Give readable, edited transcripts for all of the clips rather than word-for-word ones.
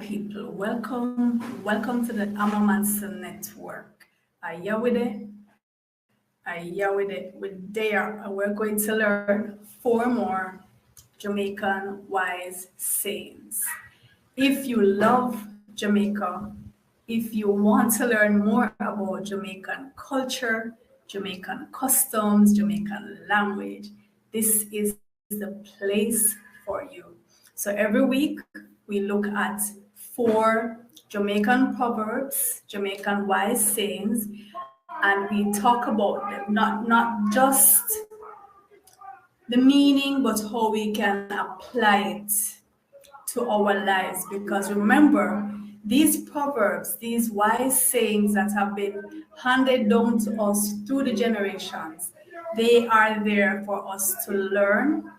people. Welcome to the Amamansa Network. Are you with it? Are you with it? With there, we're going to learn four more Jamaican wise sayings. If you love Jamaica, if you want to learn more about Jamaican culture, Jamaican customs, Jamaican language, this is the place for you. So every week we look at four Jamaican proverbs, Jamaican wise sayings, and we talk about them, not just the meaning, but how we can apply it to our lives. Because remember, these proverbs, these wise sayings that have been handed down to us through the generations, they are there for us to learn.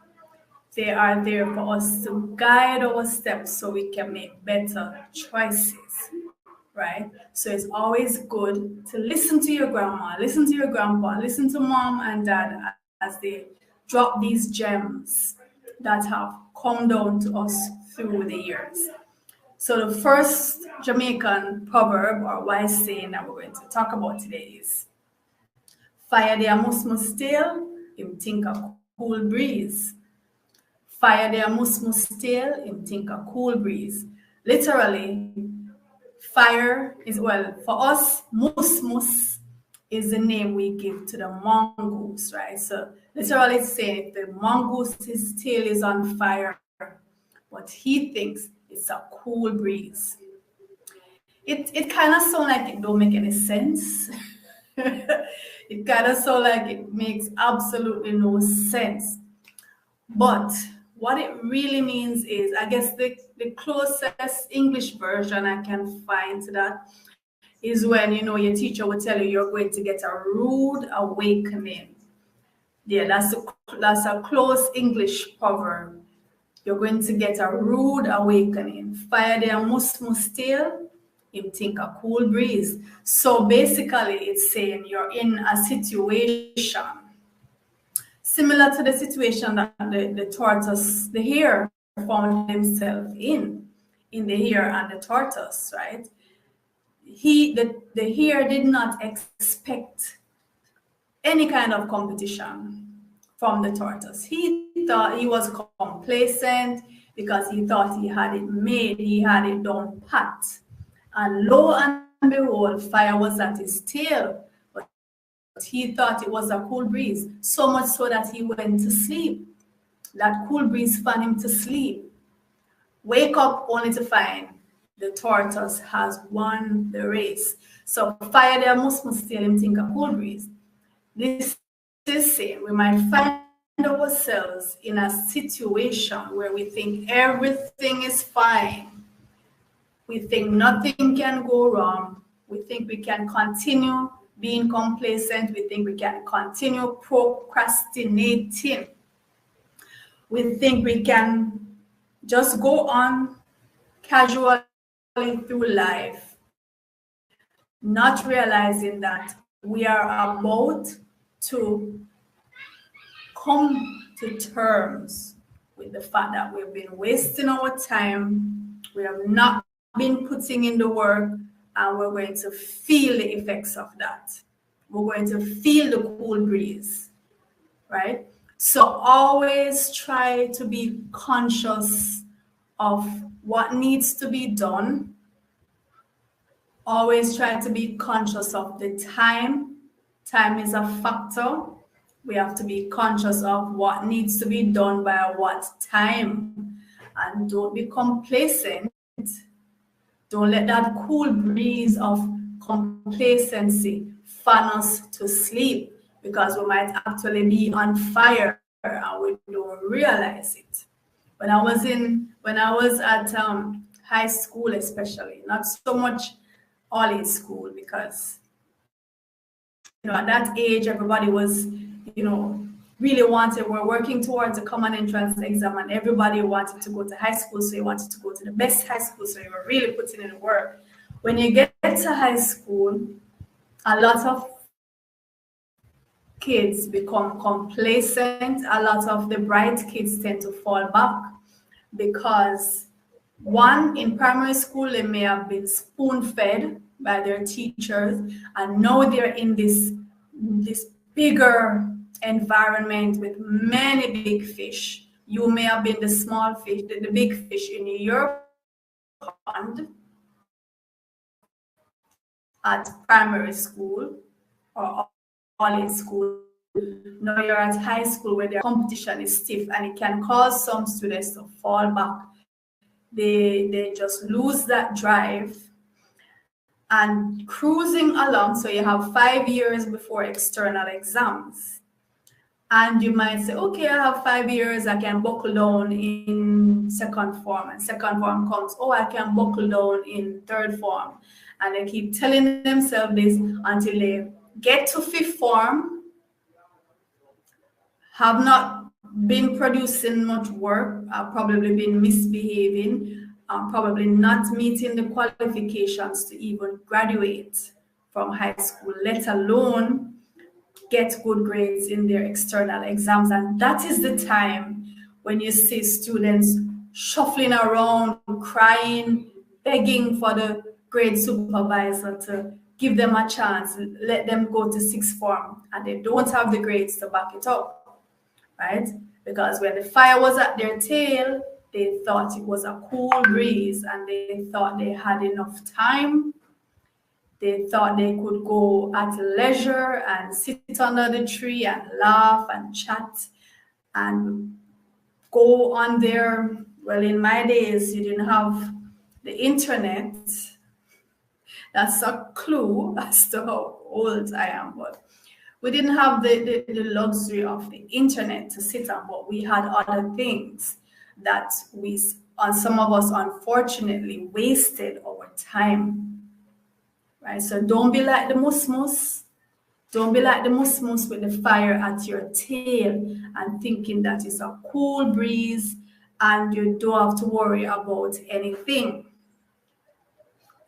They are there for us to guide our steps so we can make better choices, right? So it's always good to listen to your grandma, listen to your grandpa, listen to mom and dad as they drop these gems that have come down to us through the years. So the first Jamaican proverb or wise saying that we're going to talk about today is fire the mus tail, him think a cool breeze. Fire the mus tail, him think a cool breeze. Literally, fire is, well, for us, mus is the name we give to the mongoose, right? So literally it's saying if the mongoose's tail is on fire, but he thinks it's a cool breeze. It kind of sounds like it don't make any sense. It kind of sounds like it makes absolutely no sense. But what it really means is, I guess the closest English version I can find to that is when, you know, your teacher would tell you you're going to get a rude awakening. Yeah, that's a close English proverb. You're going to get a rude awakening. Fire there mus tail, him think a cool breeze. So basically it's saying you're in a situation similar to the situation that the tortoise, the hare, found himself in the hare and the tortoise, right? The hare did not expect any kind of competition from the tortoise. He thought he was complacent because he thought he had it made, he had it done pat. And lo and behold, fire was at his tail. But he thought it was a cool breeze, so much so that he went to sleep. That cool breeze found him to sleep. Wake up only to find the tortoise has won the race. So fire there must tell him think a cool breeze. This is saying we might find ourselves in a situation where we think everything is fine. We think nothing can go wrong. We think we can continue being complacent. We think we can continue procrastinating. We think we can just go on casually through life, not realizing that we are about to come to terms with the fact that we've been wasting our time, we have not been putting in the work, and we're going to feel the effects of that. We're going to feel the cool breeze, right? So always try to be conscious of what needs to be done. Always try to be conscious of the time. Time is a factor. We have to be conscious of what needs to be done by what time. And don't be complacent. Don't let that cool breeze of complacency fan us to sleep, because we might actually be on fire and we don't realize it. When I was at high school, especially, not so much all in school, because at that age everybody was really wanted, we're working towards a common entrance exam, and everybody wanted to go to high school, so you wanted to go to the best high school, so you were really putting in the work. When you get to high school, a lot of kids become complacent. A lot of the bright kids tend to fall back because One, in primary school, they may have been spoon-fed by their teachers, and now they're in this bigger environment with many big fish. You may have been the small fish, the big fish in your pond at primary school or all in school. Now you're at high school where the competition is stiff and it can cause some students to fall back. They just lose that drive and cruising along. So you have 5 years before external exams. And you might say, okay, I have 5 years, I can buckle down in second form. And second form comes, oh, I can buckle down in third form. And they keep telling themselves this until they get to fifth form, have not been producing much work, probably been misbehaving, probably not meeting the qualifications to even graduate from high school, let alone get good grades in their external exams. And that is the time when you see students shuffling around, crying, begging for the grade supervisor to give them a chance, let them go to sixth form, and they don't have the grades to back it up, right? Because when the fire was at their tail, they thought it was a cool breeze and they thought they had enough time. They thought they could go at leisure and sit under the tree and laugh and chat and go on there. Well, in my days, you didn't have the internet. That's a clue as to how old I am, but we didn't have the luxury of the internet to sit on, but we had other things that some of us unfortunately wasted our time. Right, so don't be like the musmus. Don't be like the musmus with the fire at your tail and thinking that it's a cool breeze and you don't have to worry about anything.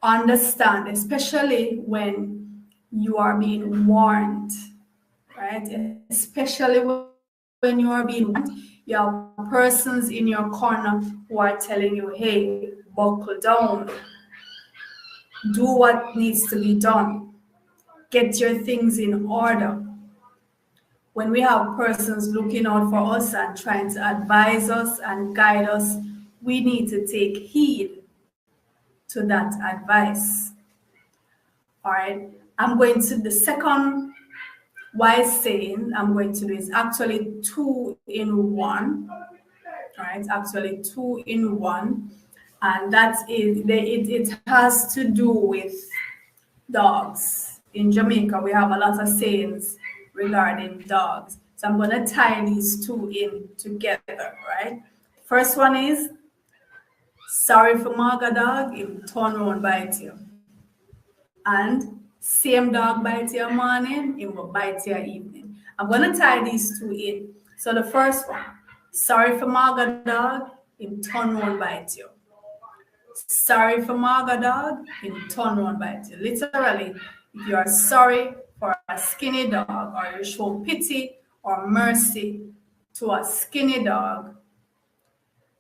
Understand, especially when you are being warned, right? Especially when you are being warned, you have persons in your corner who are telling you, hey, buckle down. Do what needs to be done. Get your things in order. When we have persons looking out for us and trying to advise us and guide us, we need to take heed to that advice. All right. I'm going to the second wise saying I'm going to do is actually 2 in 1. All right. Actually 2 in 1. And that is, it has to do with dogs. In Jamaica, we have a lot of sayings regarding dogs. So I'm going to tie these two in together, right? First one is, sorry for Marga dog, him turn around bite you. And same dog bite you morning, him will bite you evening. I'm going to tie these two in. So the first one, sorry for Marga dog, him turn around bite you. Sorry for Marga dog, him turn around bite you. Literally, if you are sorry for a skinny dog or you show pity or mercy to a skinny dog,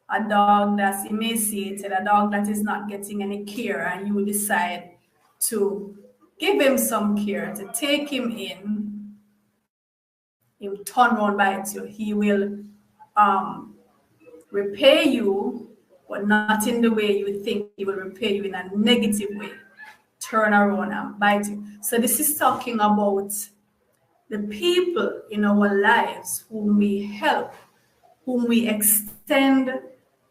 a dog that's emaciated, a dog that is not getting any care, and you decide to give him some care, to take him in, him turn around bite you. He will repay you, but not in the way you think. He will repay you in a negative way. Turn around and bite you. So this is talking about the people in our lives whom we help, whom we extend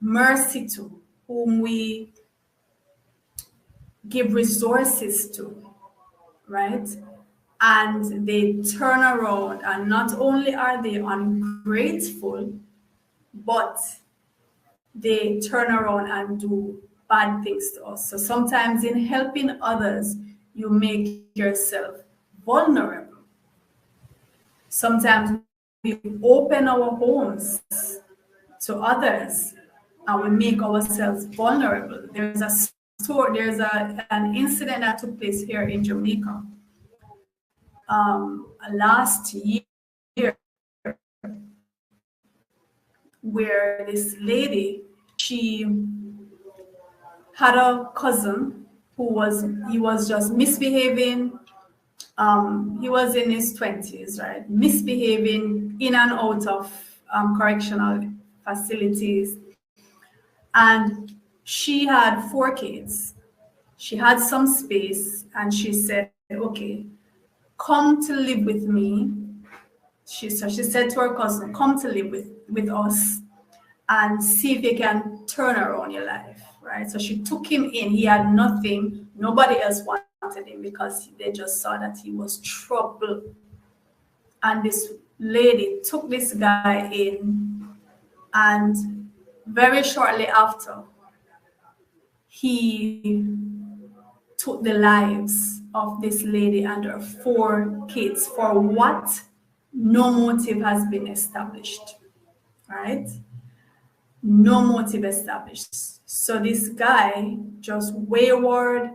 mercy to, whom we give resources to, right? And they turn around, and not only are they ungrateful, but they turn around and do bad things to us. So sometimes in helping others, you make yourself vulnerable. Sometimes we open our homes to others and we make ourselves vulnerable. There's an incident that took place here in Jamaica last year, where this lady, she had a cousin who was just misbehaving. He was in his 20s, right? Misbehaving in and out of correctional facilities. And she had 4 kids. She had some space, and she said, okay, come to live with me. She said to her cousin, come to live with us and see if you can turn around your life, right? So she took him in. He had nothing. Nobody else wanted him because they just saw that he was trouble. And this lady took this guy in, and very shortly after, he took the lives of this lady and her 4 kids for what? No motive has been established, right? No motive established. So this guy just wayward,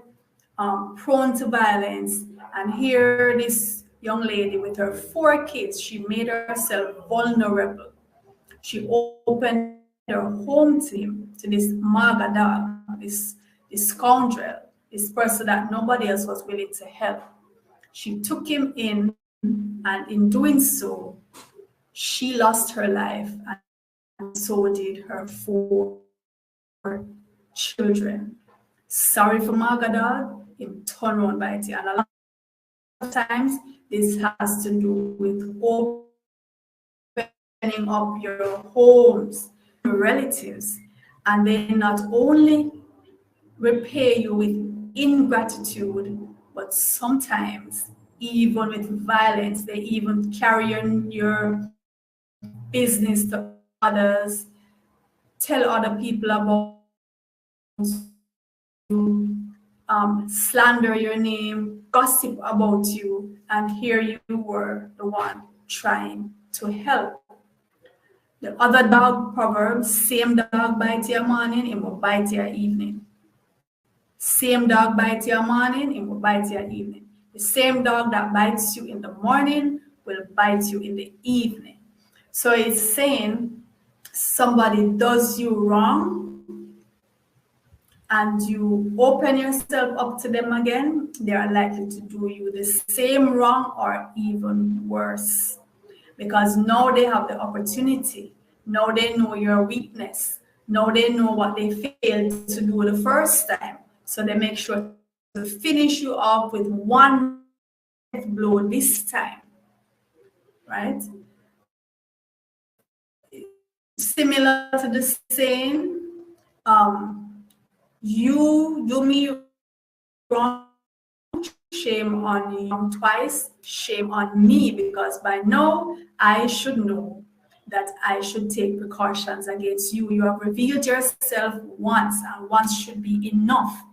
prone to violence, and here this young lady with her 4 kids, she made herself vulnerable. She opened her home to him, to this maga dog, this scoundrel, this person that nobody else was willing to help. She took him in, and in doing so, she lost her life, and so did her 4 children. Sorry for maga dog, him turn around by it. And a lot of times, this has to do with opening up your homes, your relatives, and they not only repay you with ingratitude, but sometimes even with violence. They even carry your business to others, tell other people about you, slander your name, gossip about you, and here you were the one trying to help. The other dog proverb, same dog bite your morning, it will bite your evening. Same dog bite your morning, it will bite your evening. The same dog that bites you in the morning will bite you in the evening. So it's saying somebody does you wrong and you open yourself up to them again, they are likely to do you the same wrong or even worse. Because now they have the opportunity. Now they know your weakness. Now they know what they failed to do the first time. So they make sure to finish you off with one death blow this time. Right? Similar to the saying, you do me wrong, shame on you twice, shame on me, because by now I should know that I should take precautions against you. You have revealed yourself once, and once should be enough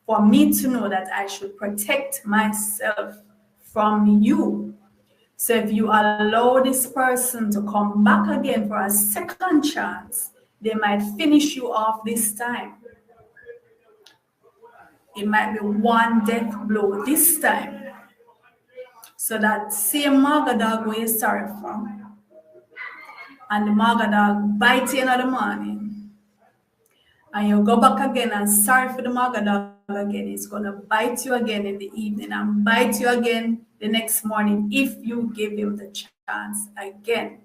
for me to know that I should protect myself from you. So if you allow this person to come back again for a second chance, they might finish you off this time. It might be one death blow this time. So that same maga dog where you start from, and the maga dog bite you in the morning, and you go back again and sorry for the maga dog again, it's gonna bite you again in the evening and bite you again the next morning if you give him the chance again.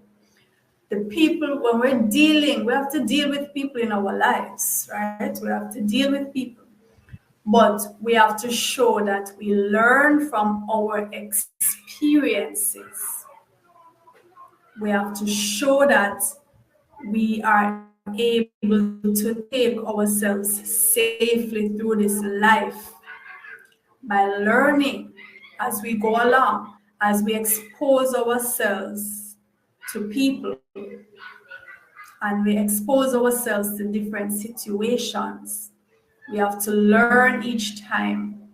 The people, when we're dealing, we have to deal with people in our lives, right? We have to deal with people. But we have to show that we learn from our experiences. We have to show that we are able to take ourselves safely through this life by learning as we go along, as we expose ourselves to people and we expose ourselves to different situations. We have to learn each time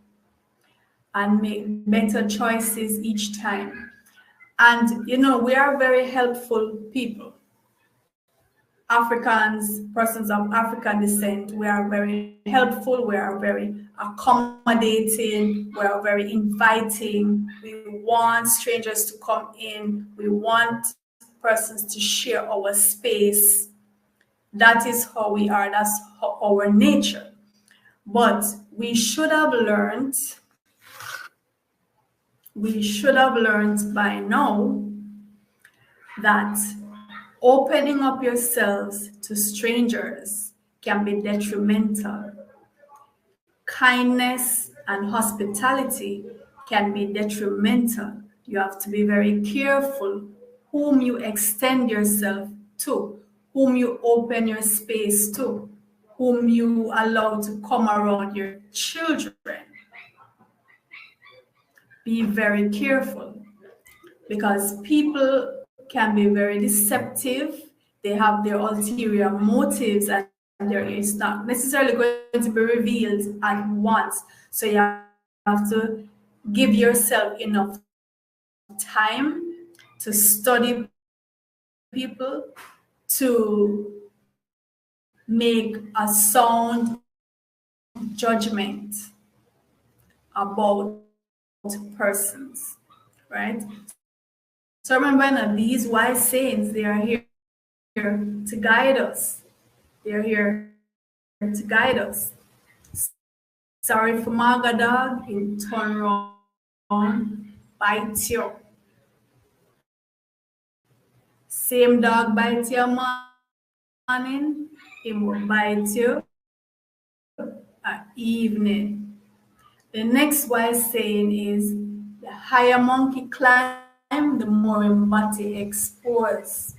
and make better choices each time. And, you know, we are very helpful people. Africans, persons of African descent, we are very helpful, we are very accommodating, we are very inviting. We want strangers to come in, we want persons to share our space. That is how we are, that's our nature. But we should have learned by now that opening up yourselves to strangers can be detrimental. Kindness and hospitality can be detrimental. You have to be very careful whom you extend yourself to, whom you open your space to, whom you allow to come around your children. Be very careful because people can be very deceptive. They have their ulterior motives, and there is not necessarily going to be revealed at once. So you have to give yourself enough time to study people, to make a sound judgment about persons, right? So remember that these wise sayings, they are here to guide us. They are here to guide us. Sorry for Maga dog, in turn round, bite you. Same dog bite you morning, he will bite you at evening. The next wise saying is the higher monkey climb, the more him body exposed.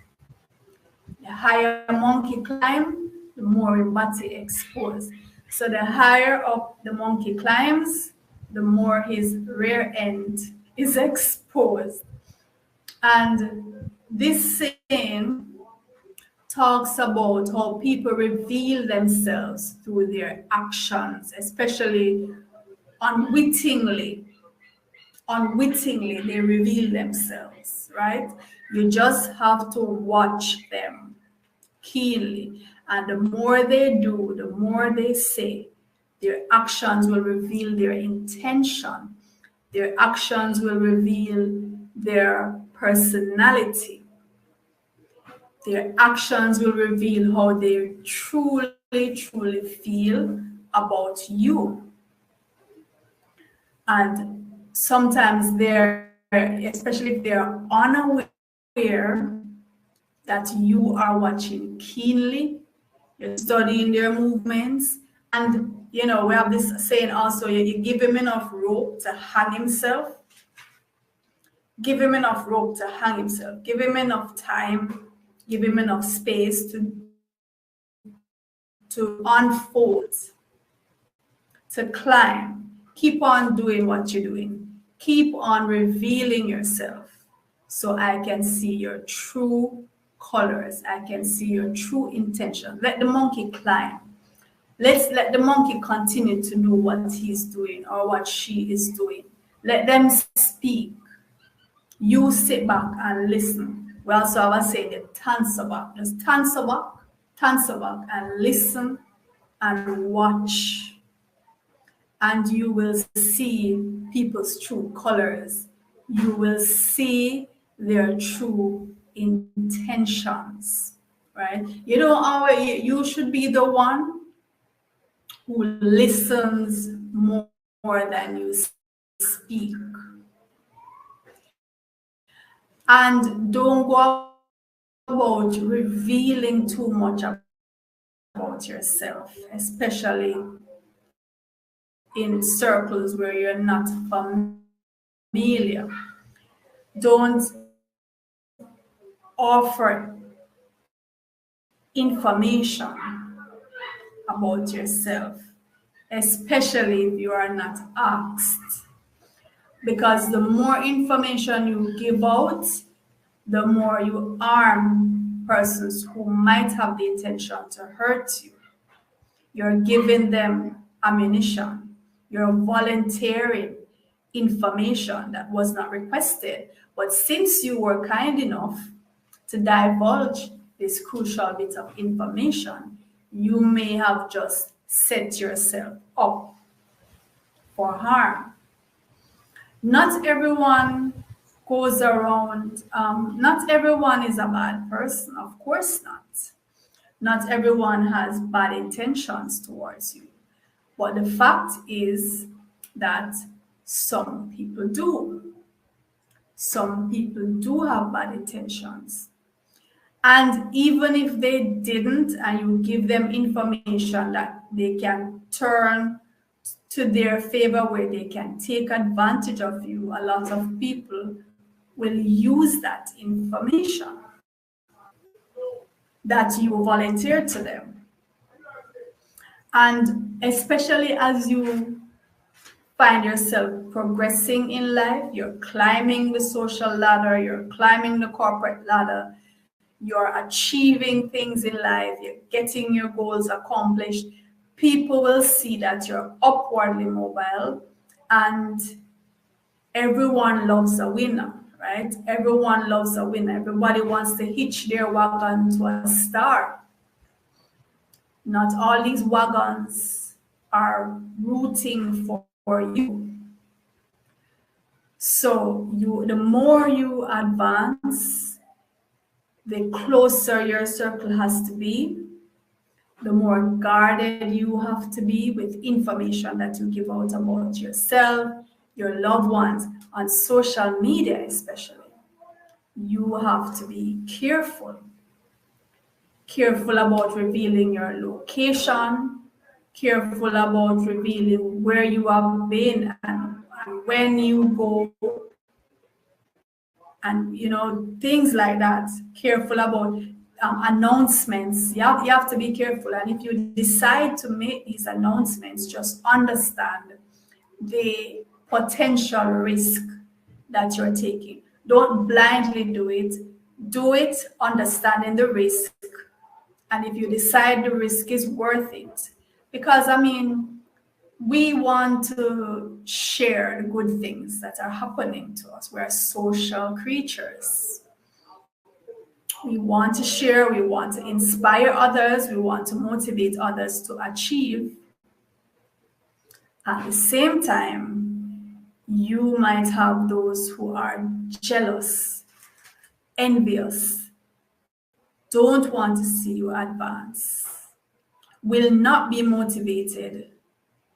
The higher monkey climb, the more him body exposed. So the higher up the monkey climbs, the more his rear end is exposed. And this saying talks about how people reveal themselves through their actions, especially unwittingly. Unwittingly, they reveal themselves, right? You just have to watch them keenly. And the more they do, the more they say, their actions will reveal their intention. Their actions will reveal their personality. Their actions will reveal how they truly feel about you. And sometimes they're, especially if they're unaware that you are watching keenly, you're studying their movements. And, you know, we have this saying also, you give him enough rope to hang himself. Give him enough rope to hang himself. Give him enough time. Give him enough space to unfold, to climb. Keep on doing what you're doing. Keep on revealing yourself so I can see your true colors. I can see your true intention. Let the monkey climb. Let's let the monkey continue to do what he's doing or what she is doing. Let them speak. You sit back and listen. We also have a saying, the answer back. Just answer back, and listen and watch. And you will see people's true colors. You will see their true intentions, right? You know, you should be the one who listens more than you speak. And don't go about revealing too much about yourself, especially in circles where you're not familiar. Don't offer information about yourself, especially if you are not asked. Because the more information you give out, the more you arm persons who might have the intention to hurt you. You're giving them ammunition. You're volunteering information that was not requested. But since you were kind enough to divulge this crucial bit of information, you may have just set yourself up for harm. Not everyone goes around, not everyone is a bad person, of course not. Not everyone has bad intentions towards you. But the fact is that some people do. Some people do have bad intentions. And even if they didn't, and you give them information that they can turn to their favor, where they can take advantage of you, a lot of people will use that information that you volunteered to them. And especially as you find yourself progressing in life, you're climbing the social ladder, you're climbing the corporate ladder, you're achieving things in life, you're getting your goals accomplished, people will see that you're upwardly mobile, and everyone loves a winner, right? Everyone loves a winner. Everybody wants to hitch their wagon to a star. Not all these wagons are rooting for you. So the more you advance, the closer your circle has to be, the more guarded you have to be with information that you give out about yourself, your loved ones, on social media especially. You have to be careful. Careful about revealing your location, careful about revealing where you have been and when you go, and things like that. Careful about announcements. You have to be careful, and if you decide to make these announcements, just understand the potential risk that you're taking. Don't blindly do it. Do it understanding the risk, and if you decide the risk is worth it, because we want to share the good things that are happening to us. We're social creatures. We want to share, we want to inspire others, we want to motivate others to achieve. At the same time, you might have those who are jealous, envious, don't want to see you advance, will not be motivated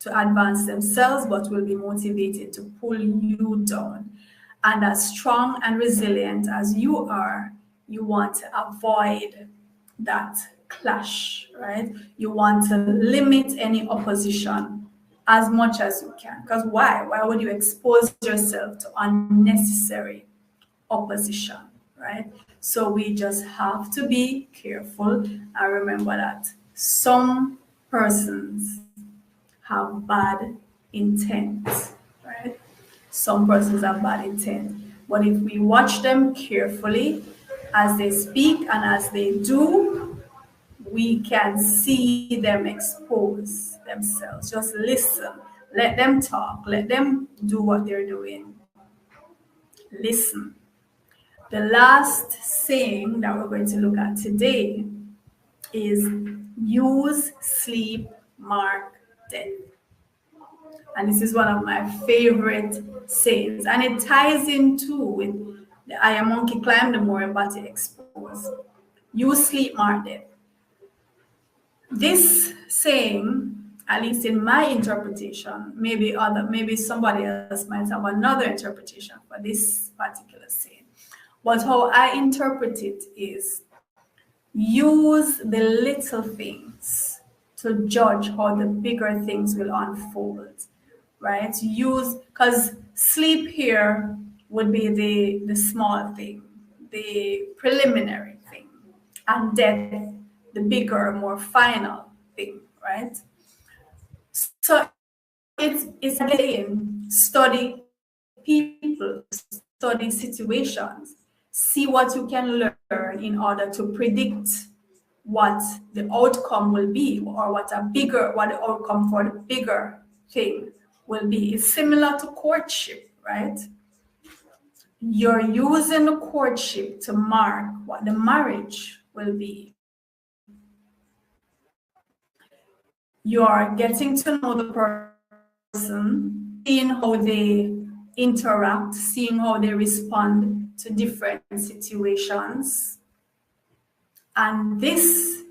to advance themselves, but will be motivated to pull you down. And as strong and resilient as you are, you want to avoid that clash, right? You want to limit any opposition as much as you can. Because why? Why would you expose yourself to unnecessary opposition, right? So we just have to be careful and remember that some persons have bad intent, right? Some persons have bad intent. But if we watch them carefully as they speak and as they do, we can see them expose themselves. Just listen. Let them talk. Let them do what they're doing. Listen. The last saying that we're going to look at today is use, sleep, mark, death. And this is one of my favorite sayings. And it ties in too with the higher monkey climb, the more your body exposed. You sleep, mark, death. This saying, at least in my interpretation, maybe somebody else might have another interpretation for this particular saying. But how I interpret it is, use the little things to judge how the bigger things will unfold, right? Because sleep here would be the small thing, the preliminary thing, and death, the bigger, more final thing, right? So it's again, study people, study situations, see what you can learn in order to predict what the outcome will be, or what the outcome for the bigger thing will be. It's similar to courtship, right? You're using the courtship to mark what the marriage will be. You're getting to know the person, seeing how they interact, seeing how they respond to different situations. And this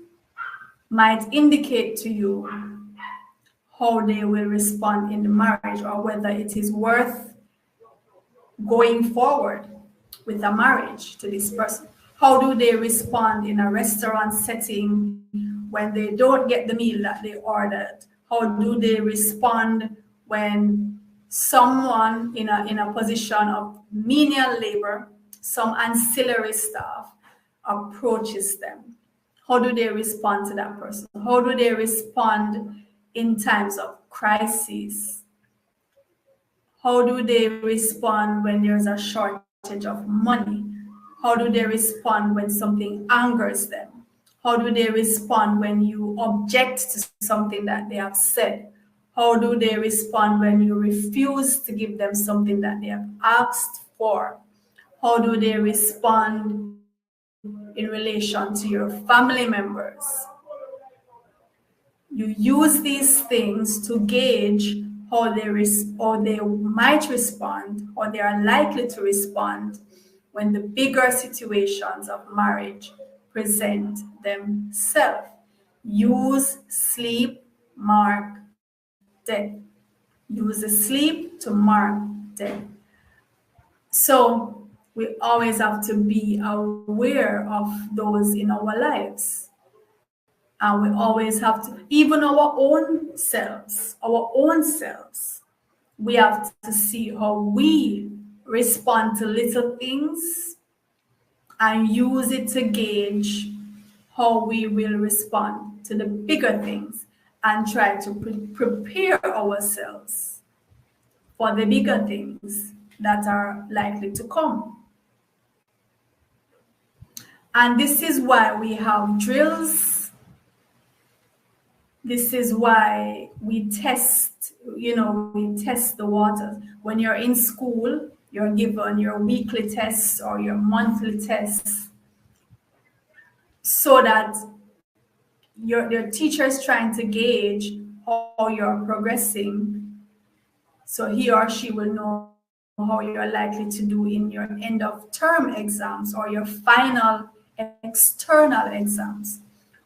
might indicate to you how they will respond in the marriage, or whether it is worth going forward with a marriage to this person. How do they respond in a restaurant setting when they don't get the meal that they ordered? How do they respond when someone in a position of menial labor, some ancillary staff, approaches them? How do they respond to that person? How do they respond in times of crisis? How do they respond when there's a shortage of money? How do they respond when something angers them? How do they respond when you object to something that they have said? How do they respond when you refuse to give them something that they have asked for? How do they respond in relation to your family members? You use these things to gauge how they might respond, or they are likely to respond when the bigger situations of marriage present themselves. Use sleep, mark death. Use the sleep to mark death. So we always have to be aware of those in our lives. And we always have to, even our own selves, we have to see how we respond to little things and use it to gauge how we will respond to the bigger things, and try to prepare ourselves for the bigger things that are likely to come. And this is why we have drills. This is why we test, we test the waters. When you're in school, you're given your weekly tests or your monthly tests, so that your teacher is trying to gauge how you're progressing. So he or she will know how you're likely to do in your end of term exams or your final external exams.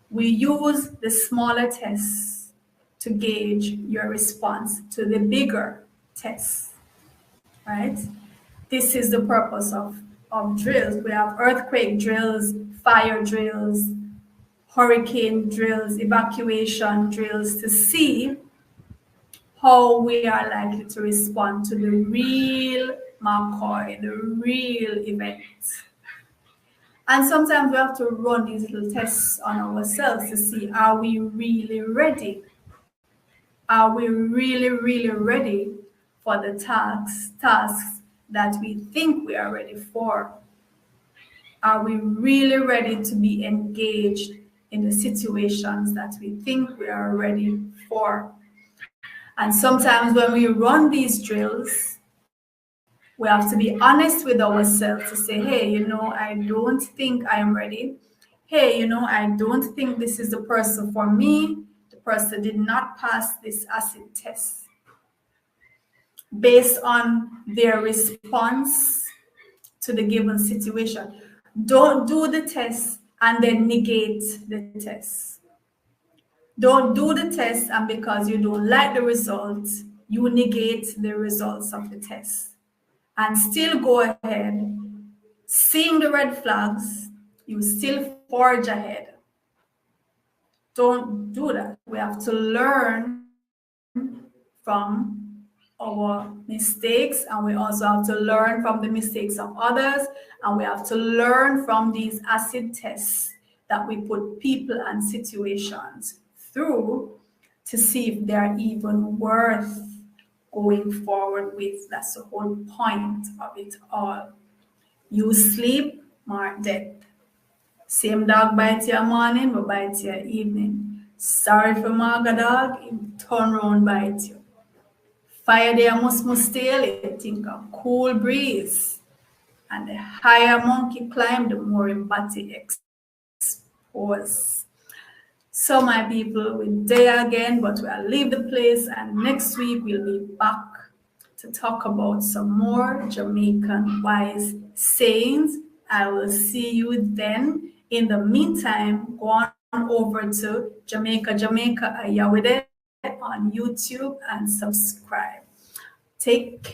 We use the smaller tests to gauge your response to the bigger tests, right? This is the purpose of drills. We have earthquake drills, fire drills, hurricane drills, evacuation drills, to see how we are likely to respond to the real McCoy, the real event. And sometimes we have to run these little tests on ourselves to see, are we really ready? Are we really, really ready for the tasks that we think we are ready for? Are we really ready to be engaged in the situations that we think we are ready for? And sometimes when we run these drills, we have to be honest with ourselves to say, hey, I don't think I am ready. Hey, I don't think this is the person for me. The person did not pass this acid test. Based on their response to the given situation. Don't do the test and then negate the test. Don't do the test, and because you don't like the results, you negate the results of the test. And still go ahead, seeing the red flags, you still forge ahead. Don't do that. We have to learn from our mistakes, and we also have to learn from the mistakes of others, and we have to learn from these acid tests that we put people and situations through to see if they're even worth going forward with. That's the whole point of it all. You sleep, mark death. Same dog bite you morning, but bite you evening. Sorry for Marga dog, him turn round bite you. Fire there must tail, you think of cool breeze. And the higher monkey climb, the more him body expose. So my people, we're there again, but we'll leave the place, and next week we'll be back to talk about some more Jamaican wise sayings. I will see you then. In the meantime, go on over to Jamaica, Are you with it? on YouTube and subscribe. Take care.